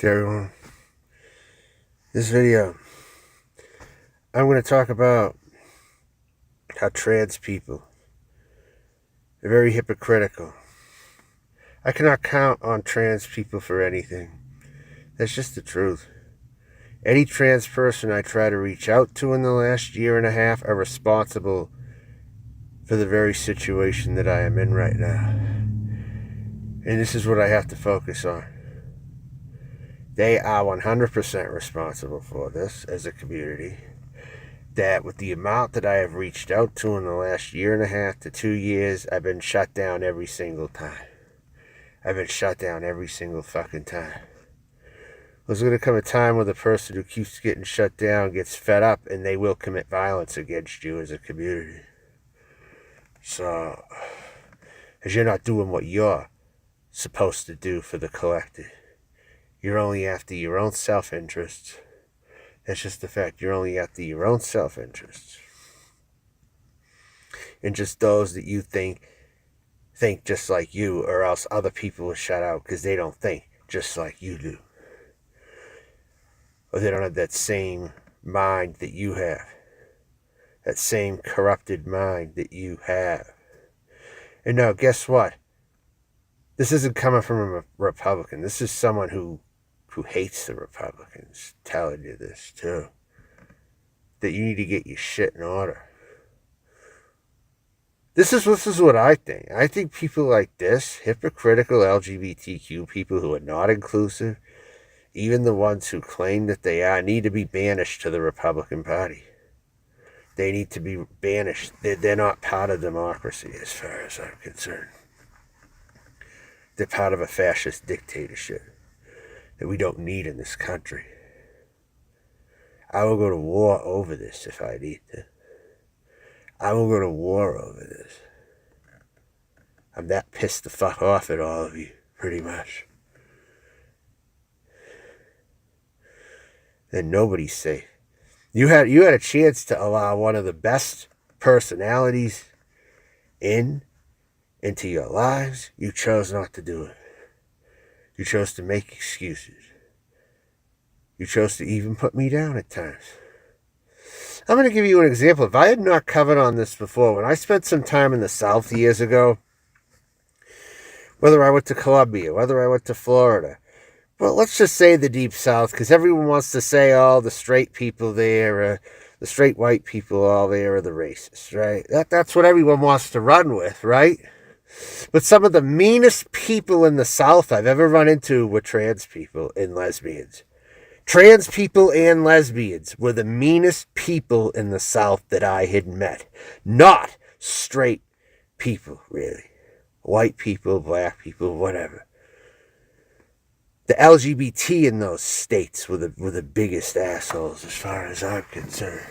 to everyone. This video, I'm going to talk about how trans people are very hypocritical. I cannot count on trans people for anything. That's just the truth. Any trans person I try to reach out to in the last year and a half are responsible for the very situation that I am in right now. And this is what I have to focus on. They are 100% responsible for this as a community. That with the amount that I have reached out to in the last year and a half to 2 years, I've been shut down every single time. I've been shut down every single fucking time. There's going to come a time where the person who keeps getting shut down gets fed up and they will commit violence against you as a community. So, as you're not doing what you're supposed to do for the collective. You're only after your own self-interest. That's just the fact. You're only after your own self-interest. And just those that you think just like you, or else other people will shut out because they don't think just like you do. Or they don't have that same mind that you have. That same corrupted mind that you have. And now, guess what? This isn't coming from a Republican. This is someone who hates the Republicans telling you this too. That you need to get your shit in order. This is what I think. I think people like this, hypocritical LGBTQ people who are not inclusive, even the ones who claim that they are, need to be banished to the Republican Party. They need to be banished. They're not part of democracy as far as I'm concerned. They're part of a fascist dictatorship that we don't need in this country. I will go to war over this if I need to. I will go to war over this. I'm that pissed the fuck off at all of you, pretty much. And nobody's safe. You had a chance to allow one of the best personalities into your lives. You chose not to do it. You chose to make excuses. You chose to even put me down at times. I'm going to give you an example. If I had not covered on this before, when I spent some time in the South years ago, whether I went to Colombia, whether I went to Florida, well, let's just say the Deep South, because everyone wants to say, oh, the straight people there, the straight white people all there are the racists, right? That's what everyone wants to run with, right? But some of the meanest people in the South I've ever run into were trans people and lesbians. Trans people and lesbians were the meanest people in the South that I had met. Not straight people, really. White people, black people, whatever. The LGBT in those states were the biggest assholes as far as I'm concerned.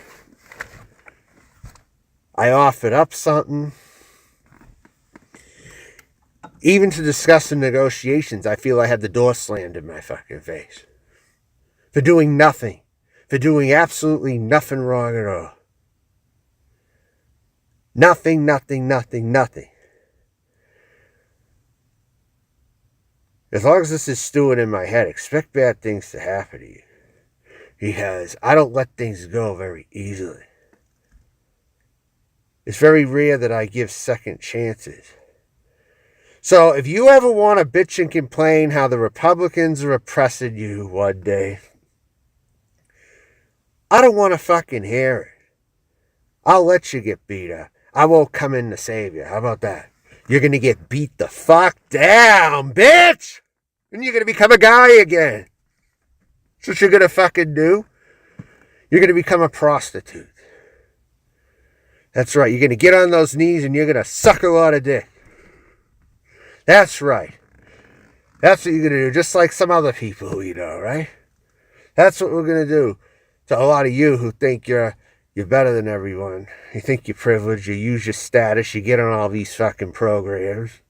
I offered up something. Even to discuss the negotiations, I feel I had the door slammed in my fucking face. For doing nothing. For doing absolutely nothing wrong at all. Nothing. As long as this is stewing in my head, expect bad things to happen to you. Because I don't let things go very easily. It's very rare that I give second chances. So if you ever want to bitch and complain how the Republicans are oppressing you one day, I don't want to fucking hear it. I'll let you get beat up. I won't come in to save you. How about that? You're going to get beat the fuck down, bitch! And you're going to become a guy again. That's what you're going to fucking do. You're going to become a prostitute. That's right. You're going to get on those knees and you're going to suck a lot of dick. That's right. That's what you're going to do. Just like some other people, right? That's what we're going to do to a lot of you who think you're better than everyone. You think you're privileged. You use your status. You get on all these fucking programs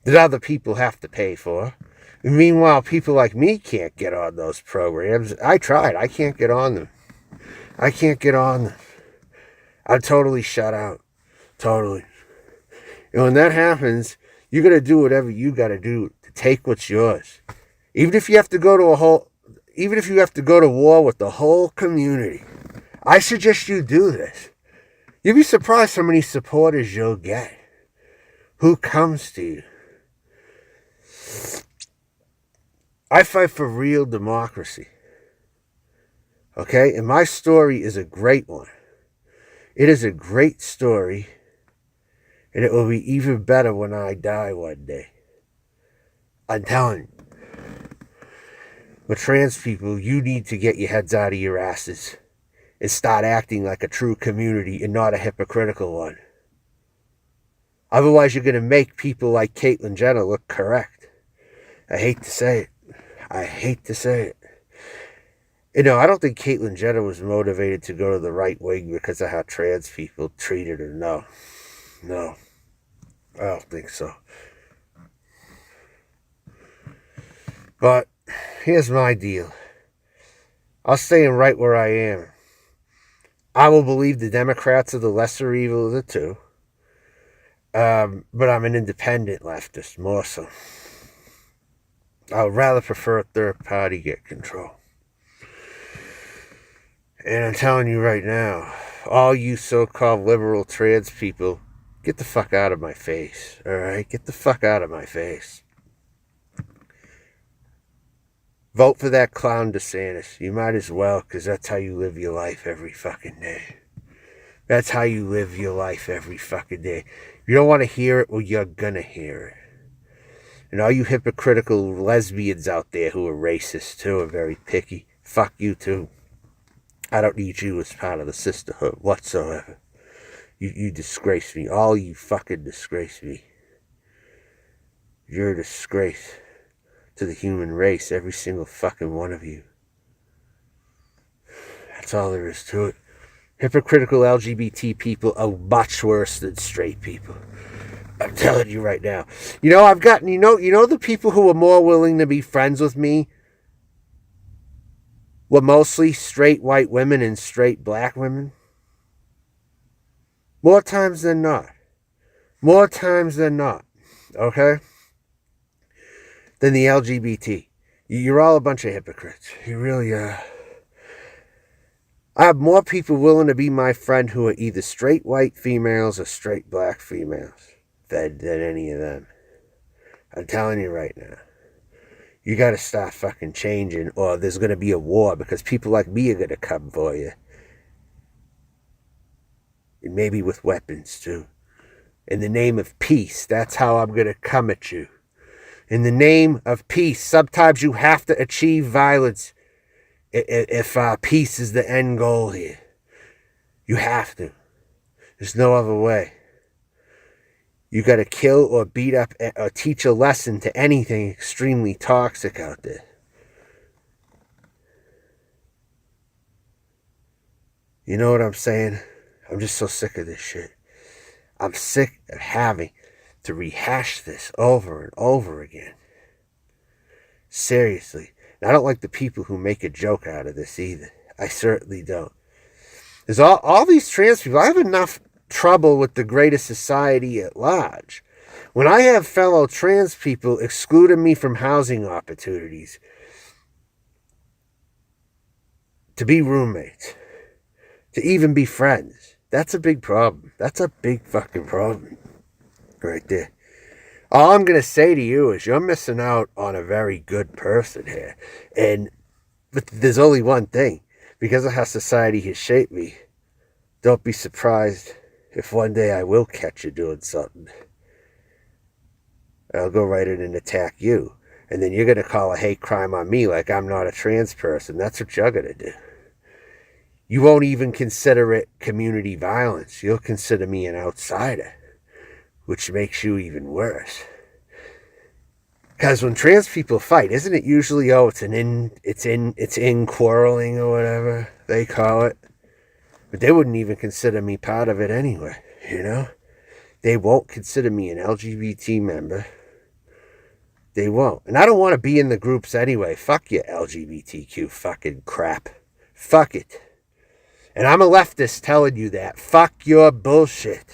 that other people have to pay for. And meanwhile, people like me can't get on those programs. I tried. I can't get on them. I'm totally shut out. Totally. And when that happens, you're going to do whatever you got to do to take what's yours. Even if you have to go to even if you have to go to war with the whole community, I suggest you do this. You'll be surprised how many supporters you'll get. Who comes to you? I fight for real democracy. Okay? And my story is a great one. It is a great story. And it will be even better when I die one day. I'm telling you. But trans people, you need to get your heads out of your asses and start acting like a true community and not a hypocritical one. Otherwise, you're going to make people like Caitlyn Jenner look correct. I hate to say it. I hate to say it. You know, I don't think Caitlyn Jenner was motivated to go to the right wing because of how trans people treated her. No. No. I don't think so. But here's my deal. I'll stay right where I am. I will believe the Democrats are the lesser evil of the two. But I'm an independent leftist, more so. I would rather prefer a third party get control. And I'm telling you right now, all you so-called liberal trans people, get the fuck out of my face, alright? Get the fuck out of my face. Vote for that clown DeSantis. You might as well, because that's how you live your life every fucking day. That's how you live your life every fucking day. If you don't want to hear it, well, you're gonna hear it. And all you hypocritical lesbians out there who are racist too, are very picky, fuck you too. I don't need you as part of the sisterhood whatsoever. You disgrace me. All you fucking disgrace me. You're a disgrace to the human race, every single fucking one of you. That's all there is to it. Hypocritical LGBT people are much worse than straight people. I'm telling you right now. You know, I've gotten, you know the people who are more willing to be friends with me were mostly straight white women and straight black women. More times than not. More times than not. Okay? Than the LGBT. You're all a bunch of hypocrites. You really are. I have more people willing to be my friend who are either straight white females or straight black females than any of them. I'm telling you right now. You gotta start fucking changing, or there's gonna be a war, because people like me are gonna come for you. And maybe with weapons too. In the name of peace, that's how I'm gonna come at you. In the name of peace, sometimes you have to achieve violence if peace is the end goal here. You have to. There's no other way. You got to kill or beat up or teach a lesson to anything extremely toxic out there. You know what I'm saying? I'm just so sick of this shit. I'm sick of having to rehash this over and over again. Seriously. And I don't like the people who make a joke out of this either. I certainly don't. There's all these trans people. I have enough trouble with the greater society at large. When I have fellow trans people excluding me from housing opportunities to be roommates, to even be friends, that's a big problem. That's a big fucking problem right there. All I'm going to say to you is you're missing out on a very good person here. But there's only one thing. Because of how society has shaped me, don't be surprised if one day I will catch you doing something. I'll go right in and attack you. And then you're going to call a hate crime on me like I'm not a trans person. That's what you're going to do. You won't even consider it community violence. You'll consider me an outsider, which makes you even worse. Because when trans people fight, isn't it usually, it's in quarreling or whatever they call it? But they wouldn't even consider me part of it anyway, you know? They won't consider me an LGBT member. They won't. And I don't want to be in the groups anyway. Fuck your LGBTQ fucking crap. Fuck it. And I'm a leftist telling you that. Fuck your bullshit.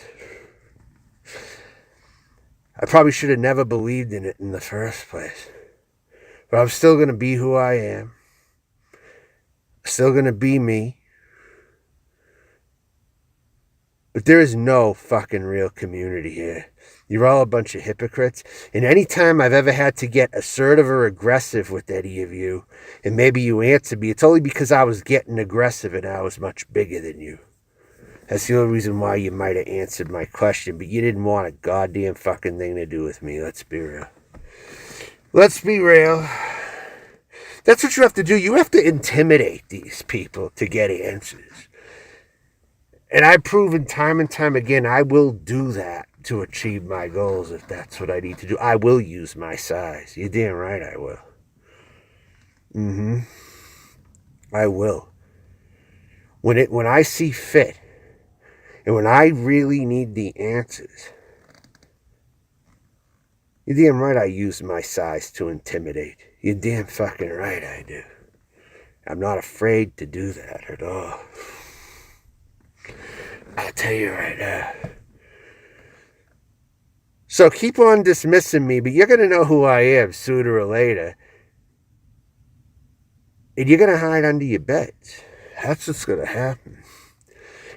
I probably should have never believed in it in the first place. But I'm still going to be who I am. Still going to be me. But there is no fucking real community here. You're all a bunch of hypocrites. And anytime I've ever had to get assertive or aggressive with any of you, and maybe you answer me, it's only because I was getting aggressive and I was much bigger than you. That's the only reason why you might have answered my question, but you didn't want a goddamn fucking thing to do with me. Let's be real. Let's be real. That's what you have to do. You have to intimidate these people to get answers. And I've proven time and time again, I will do that to achieve my goals if that's what I need to do. I will use my size. You're damn right I will. I will. When I see fit, and when I really need the answers, you're damn right I use my size to intimidate. You're damn fucking right I do. I'm not afraid to do that at all. I'll tell you right now. So keep on dismissing me, but you're going to know who I am sooner or later. And you're going to hide under your beds. That's what's going to happen.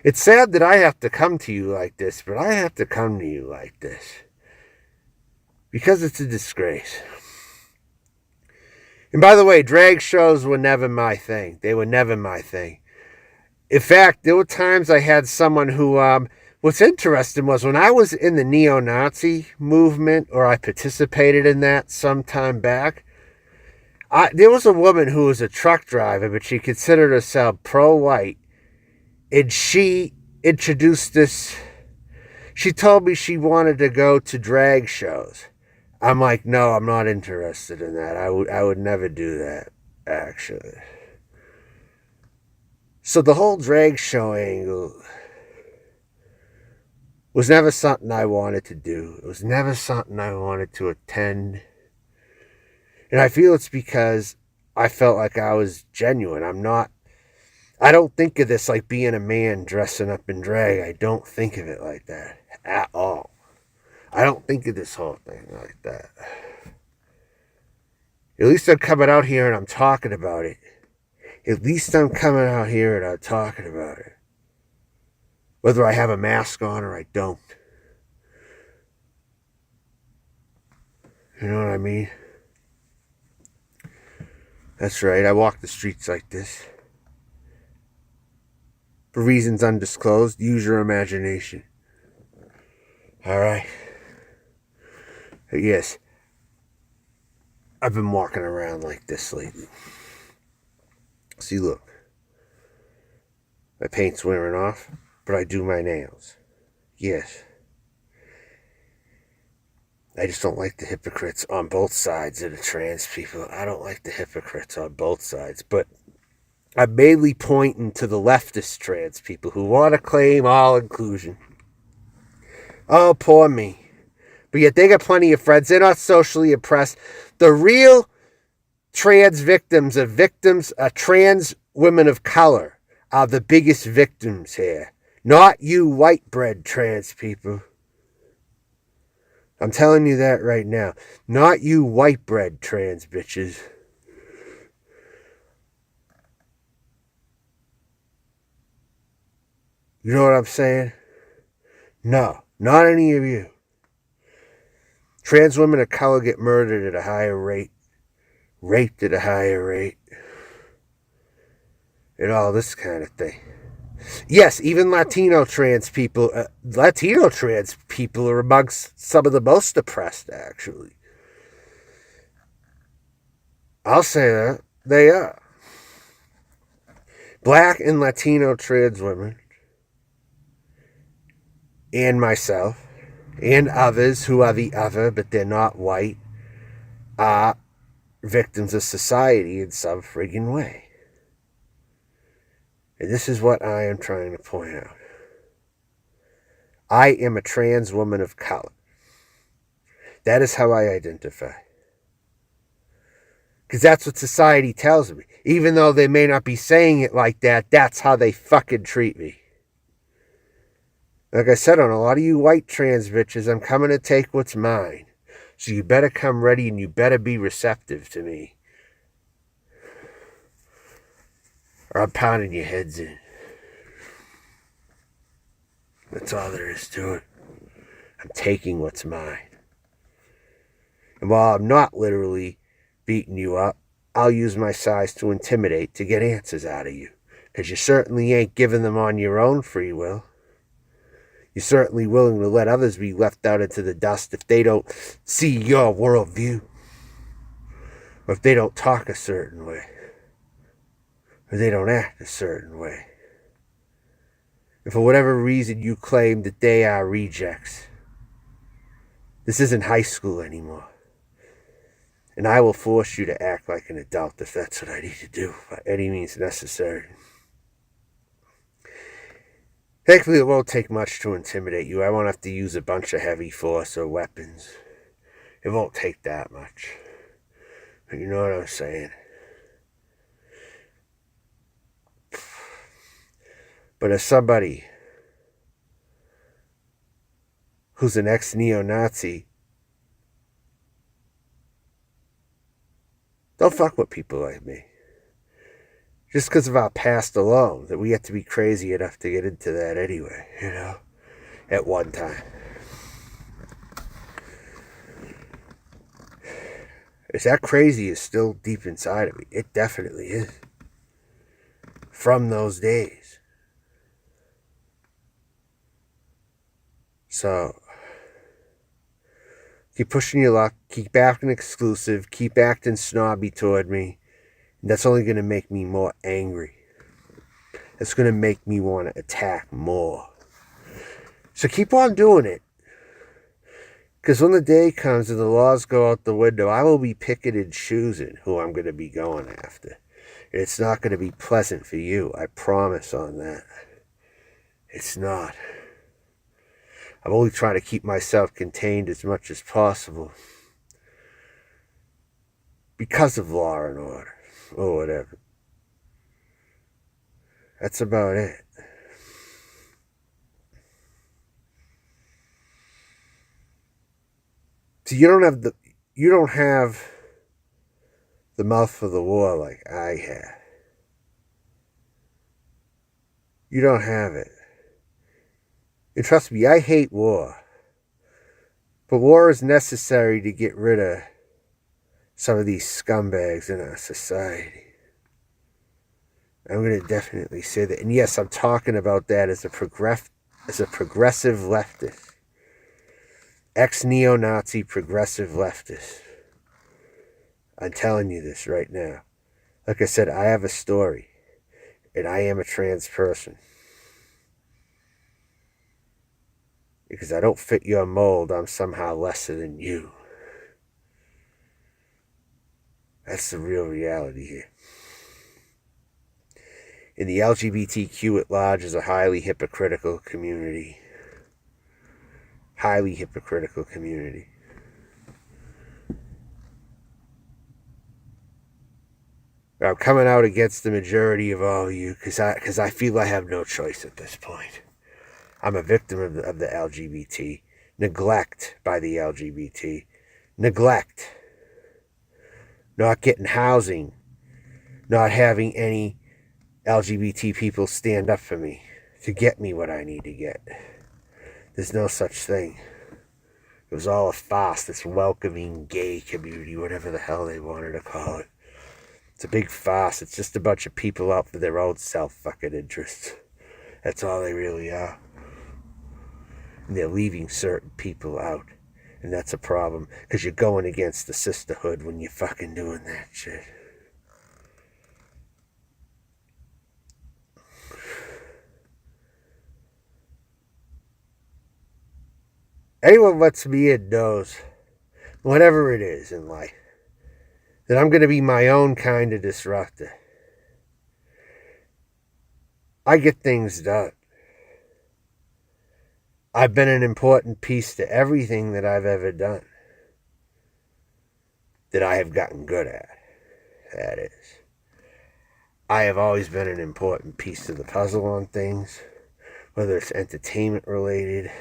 It's sad that I have to come to you like this, but I have to come to you like this. Because it's a disgrace. And by the way, drag shows were never my thing. They were never my thing. In fact, there were times I had someone who, what's interesting was when I was in the neo-Nazi movement, or I participated in that some time back, there was a woman who was a truck driver, but she considered herself pro-white, and she introduced this, she told me she wanted to go to drag shows. I'm like, no, I'm not interested in that. I would never do that, actually. So the whole drag show angle was never something I wanted to do. It was never something I wanted to attend. And I feel it's because I felt like I was genuine. I don't think of this like being a man dressing up in drag. I don't think of it like that at all. I don't think of this whole thing like that. At least I'm coming out here and I'm talking about it. At least I'm coming out here and I'm talking about it. Whether I have a mask on or I don't. You know what I mean? That's right, I walk the streets like this. For reasons undisclosed, use your imagination. Alright? Yes. I've been walking around like this lately. See, look. My paint's wearing off, but I do my nails. Yes. I just don't like the hypocrites on both sides of the trans people. I don't like the hypocrites on both sides, but I'm mainly pointing to the leftist trans people who want to claim all inclusion. Oh, poor me. But yet they got plenty of friends. They're not socially oppressed. The real trans victims are trans women of color are the biggest victims here. Not you white bread trans people. I'm telling you that right now. Not you white bread trans bitches. You know what I'm saying? No, not any of you. Trans women of color get murdered at a higher rate. Raped at a higher rate. And all this kind of thing. Yes, even Latino trans people are amongst some of the most oppressed, actually. I'll say that. They are. Black and Latino trans women, and myself, and others who are the other, but they're not white, are victims of society in some friggin' way. And this is what I am trying to point out. I am a trans woman of color. That is how I identify. Because that's what society tells me. Even though they may not be saying it like that, that's how they fucking treat me. Like I said, on a lot of you white trans bitches, I'm coming to take what's mine. So you better come ready and you better be receptive to me. or I'm pounding your heads in. That's all there is to it. I'm taking what's mine. And while I'm not literally beating you up, I'll use my size to intimidate to get answers out of you. Because you certainly ain't giving them on your own free will. You're certainly willing to let others be left out into the dust if they don't see your worldview. Or if they don't talk a certain way. Or they don't act a certain way. And for whatever reason you claim that they are rejects. This isn't high school anymore. And I will force you to act like an adult if that's what I need to do, by any means necessary. Thankfully, it won't take much to intimidate you. I won't have to use a bunch of heavy force or weapons. It won't take that much. But you know what I'm saying? But as somebody who's an ex-neo-Nazi, don't fuck with people like me. Just because of our past alone, that we have to be crazy enough to get into that anyway, you know, at one time. Is that crazy is still deep inside of me. It definitely is. From those days. So, keep pushing your luck, keep acting exclusive, keep acting snobby toward me. And that's only going to make me more angry. It's going to make me want to attack more. So keep on doing it. Because when the day comes and the laws go out the window, I will be picking and choosing who I'm going to be going after. And it's not going to be pleasant for you. I promise on that. It's not. I'm only trying to keep myself contained as much as possible. Because of law and order. Or whatever. That's about it. So you don't have the mouth for the war like I have. You don't have it. And trust me, I hate war. But war is necessary to get rid of some of these scumbags in our society. I'm going to definitely say that. And yes, I'm talking about that as a progressive leftist. Ex-neo-Nazi progressive leftist. I'm telling you this right now. Like I said, I have a story. And I am a trans person. Because I don't fit your mold, I'm somehow lesser than you. That's the real reality here. And the LGBTQ at large is a highly hypocritical community. Highly hypocritical community. I'm coming out against the majority of all of you because I feel I have no choice at this point. I'm a victim of the LGBT. Neglect by the LGBT. Neglect. Not getting housing. Not having any LGBT people stand up for me to get me what I need to get. There's no such thing. It was all a farce, this welcoming gay community, whatever the hell they wanted to call it. It's a big farce. It's just a bunch of people out for their own self-fucking interests. That's all they really are. And they're leaving certain people out. And that's a problem, because you're going against the sisterhood when you're fucking doing that shit. Anyone lets me in knows, whatever it is in life, that I'm going to be my own kind of disruptor. I get things done. I've been an important piece to everything that I've ever done. That I have gotten good at. That is. I have always been an important piece to the puzzle on things. Whether it's entertainment related.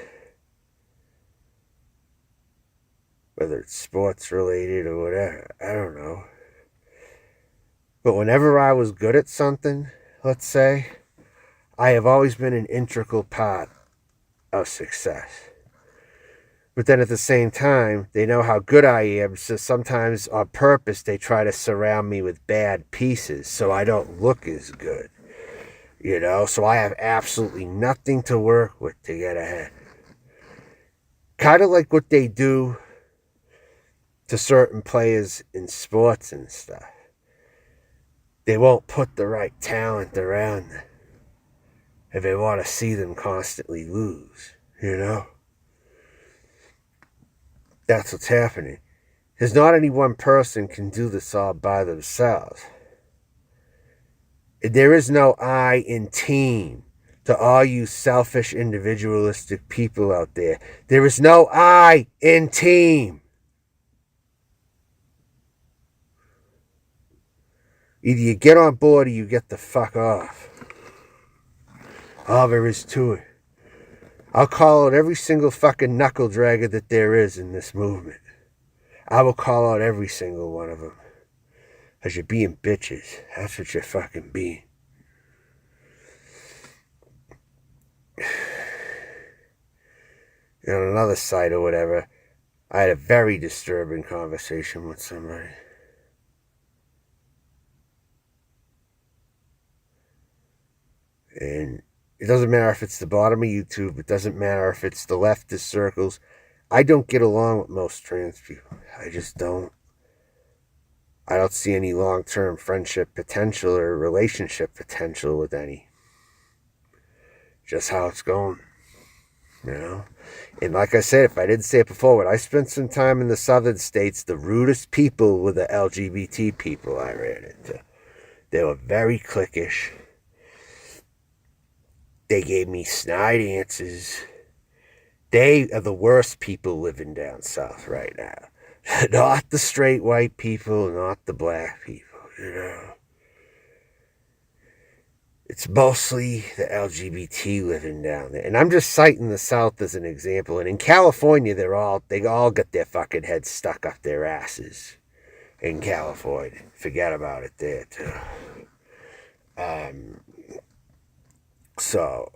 Whether it's sports related or whatever. I don't know. But whenever I was good at something, let's say, I have always been an integral part of success. But then at the same time, they know how good I am, so sometimes on purpose they try to surround me with bad pieces so I don't look as good. You know, so I have absolutely nothing to work with to get ahead. Kind of like what they do to certain players in sports and stuff. They won't put the right talent around them if they want to see them constantly lose, you know? That's what's happening. Because not any one person can do this all by themselves. There is no I in team to all you selfish, individualistic people out there. There is no I in team. Either you get on board or you get the fuck off. All there is to it. I'll call out every single fucking knuckle dragger that there is in this movement. I will call out every single one of them. Because you're being bitches. That's what you're fucking being. And on another site or whatever, I had a very disturbing conversation with somebody. And it doesn't matter if it's the bottom of YouTube. It doesn't matter if it's the leftist circles. I don't get along with most trans people. I just don't. I don't see any long-term friendship potential or relationship potential with any. Just how it's going. You know? And like I said, if I didn't say it before, when I spent some time in the southern states, the rudest people were the LGBT people I ran into. They were very cliquish. They gave me snide answers. They are the worst people living down south right now. Not the straight white people, not the black people, you know. It's mostly the LGBT living down there. And I'm just citing the South as an example. And in California, they all got their fucking heads stuck up their asses. In California. Forget about it there, too. So,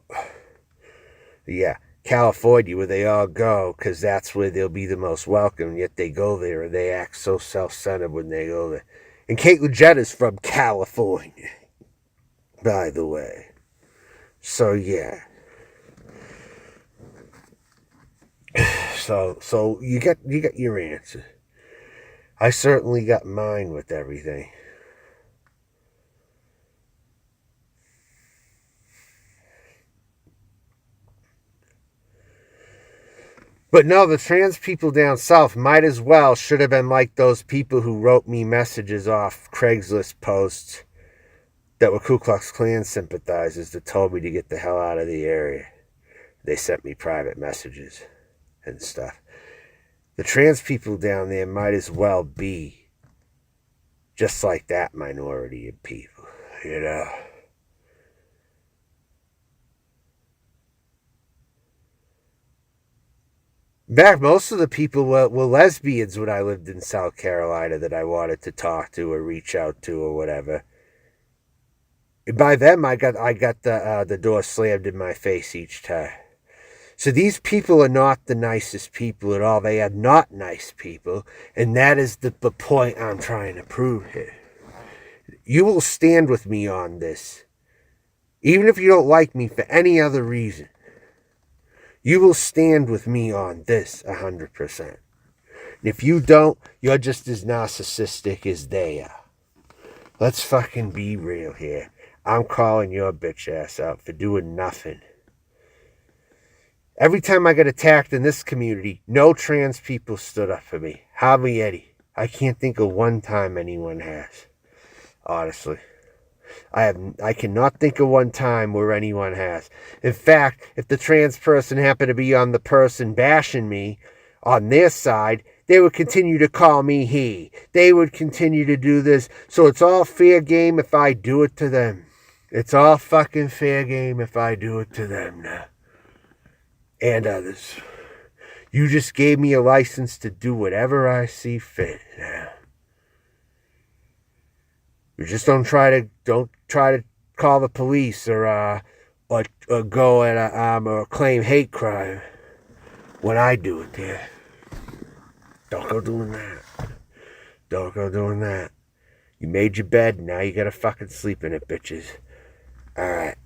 yeah, California, where they all go, because that's where they'll be the most welcome, yet they go there and they act so self-centered when they go there. And Caitlyn Jenner's from California, by the way. So, yeah. So you got your answer. I certainly got mine with everything. But no, the trans people down south might as well should have been like those people who wrote me messages off Craigslist posts that were Ku Klux Klan sympathizers that told me to get the hell out of the area. They sent me private messages and stuff. The trans people down there might as well be just like that minority of people, you know. Back, most of the people were lesbians when I lived in South Carolina that I wanted to talk to or reach out to or whatever. And by them, I got the door slammed in my face each time. So these people are not the nicest people at all. They are not nice people, and that is the point I'm trying to prove here. You will stand with me on this, even if you don't like me for any other reason. You will stand with me on this 100%. And if you don't, you're just as narcissistic as they are. Let's fucking be real here. I'm calling your bitch ass out for doing nothing. Every time I got attacked in this community, no trans people stood up for me. Hardly any. I can't think of one time anyone has. Honestly. I cannot think of one time where anyone has. In fact, if the trans person happened to be on the person bashing me on their side, they would continue to call me he. They would continue to do this. So it's all fair game if I do it to them. It's all fucking fair game if I do it to them now. And others. You just gave me a license to do whatever I see fit now. You just don't try to call the police or go and or claim hate crime when I do it there. Don't go doing that. Don't go doing that. You made your bed, now you gotta fucking sleep in it, bitches. Alright.